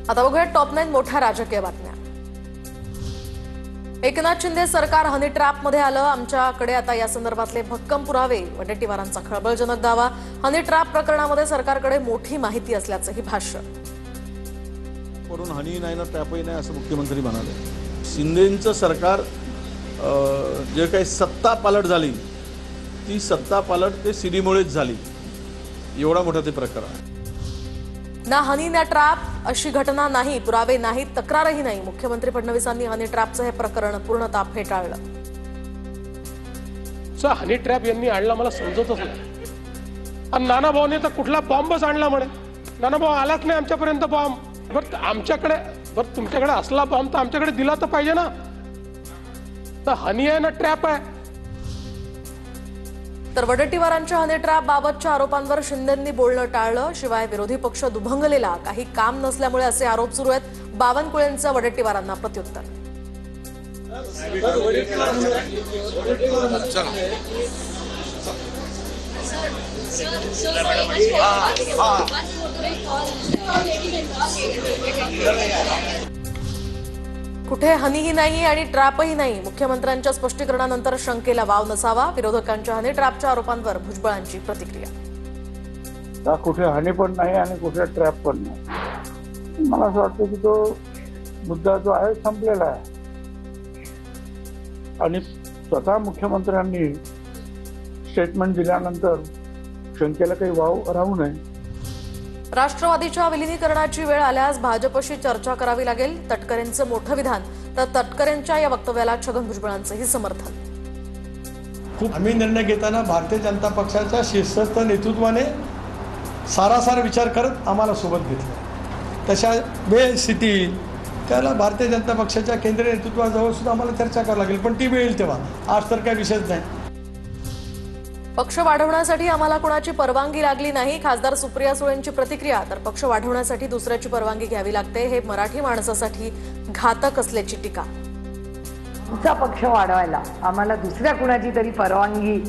आता बघूया टॉप 9 मोठ्या राजकीय बातम्या। एकनाथ शिंदे सरकार हनी ट्रॅप मध्ये आलं। आमच्याकडे आता या संदर्भातले भक्कम पुरावे। वडेट्टीवारांचा खळबळजनक दावा। हनी ट्रॅप प्रकरणामध्ये सरकारकडे मोठी माहिती असल्याचंही भाष्य। वरून हनी नाही ना ट्रॅपही नाही असं मुख्यमंत्री म्हणाले। शिंदेंचं सरकार जे काही सत्ता पालट झाली ती सत्ता पालट ते सीडीमुळेच झाली। एवढा मोठा ते प्रकरण ना हनी ना ट्रॅप अशी घटना नाही, पुरावे नाहीत, तक्रारही नाही। मुख्यमंत्री फडणवीसांनी हनी ट्रॅपचं हे प्रकरण पूर्णतः फेटाळलं। हनी ट्रॅप यांनी आणला मला समजतच नाही। आणि नाना भाऊने तर कुठला बॉम्बच आणला म्हणे। नाना भाऊ आलाच नाही आमच्यापर्यंत बॉम्ब। बरं आमच्याकडे बरं तुमच्याकडे असला बॉम्ब तर आमच्याकडे दिला तर पाहिजे ना। तर हनी आहे ना ट्रॅप आहे। तर वडेट्टीवारांच्या हनी ट्रॅप बाबतच्या आरोपांवर शिंदेंनी बोलणं टाळलं। शिवाय विरोधी पक्ष दुभंगलेला, काही काम नसल्यामुळे असे आरोप सुरू आहेत। बावनकुळेंचं वडेट्टीवारांना प्रत्युत्तर। कुठे हनीही नाही आणि ट्रॅपही नाही। मुख्यमंत्र्यांच्या स्पष्टीकरणानंतर शंकेला वाव नसावा। विरोधकांच्या हनी ट्रॅपच्या आरोपांवर भुजबळांची प्रतिक्रिया। कुठे हनी पण नाही आणि कुठे ट्रॅप पण नाही। मला असं वाटतं की तो मुद्दा जो आहे संपलेला आहे आणि स्वतः मुख्यमंत्र्यांनी स्टेटमेंट दिल्यानंतर शंकेला काही वाव राहू नये। राष्ट्रवादीच्या विलीनीकरणाची वेळ आल्यास भाजपशी चर्चा करावी लागेल। तटकरेंचं मोठं विधान। तर तटकरेंच्या या वक्तव्याला छगन भुजबळांचंही समर्थन। आम्ही निर्णय घेताना भारतीय जनता पक्षाच्या शीर्षस्थ नेतृत्वाने सारासार विचार करत आम्हाला सोबत घेतलं। तशा वेळ स्थिती येईल त्याला भारतीय जनता पक्षाच्या केंद्रीय नेतृत्वाजवळ सुद्धा आम्हाला चर्चा करावी लागेल, पण ती वेळ येईल तेव्हा। आज तर काही विषयच नाही। पक्ष वाढवण्यासाठी आम्हाला कोणाची परवानगी लागली नाही। खासदार सुप्रिया सुळेंची प्रतिक्रिया। तर पक्ष वाढवण्यासाठी दुसऱ्याची परवानगी घ्यावी लागते, हे मराठी माणसासाठी घातक असल्याची टीका। आमचा पक्ष वाढवायला आम्हाला दुसऱ्या कुणाची तरी परवानगी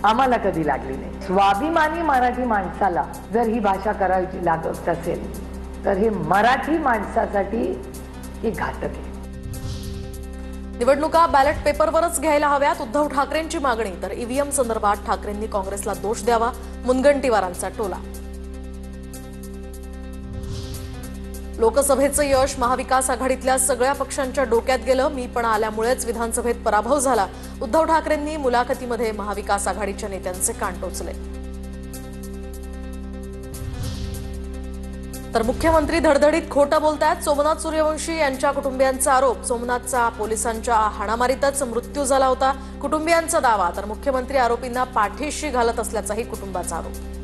आम्हाला कधी लागली नाही। स्वाभिमानी मराठी माणसाला जर ही भाषा करायची लागत असेल तर हे मराठी माणसासाठी ही घातक आहे। निवडणुका बॅलेट पेपरवरच घ्यायला हव्यात, उद्धव ठाकरेंची मागणी। तर ईव्हीएम संदर्भात ठाकरेंनी काँग्रेसला दोष द्यावा, मुनगंटीवारांचा टोला। लोकसभेचं यश महाविकास आघाडीतल्या सगळ्या पक्षांच्या डोक्यात गेलं। मीपणा आल्यामुळेच विधानसभेत पराभव झाला। उद्धव ठाकरेंनी मुलाखतीमध्ये महाविकास आघाडीच्या नेत्यांचे कान टोचले। तर मुख्यमंत्री धडधडीत खोटं बोलतायत। सोमनाथ सूर्यवंशी यांच्या कुटुंबियांचा आरोप। सोमनाथचा पोलिसांच्या हाणामारीतच मृत्यू झाला होता, कुटुंबियांचा दावा। तर मुख्यमंत्री आरोपींना पाठीशी घालत असल्याचाही कुटुंबाचा आरोप।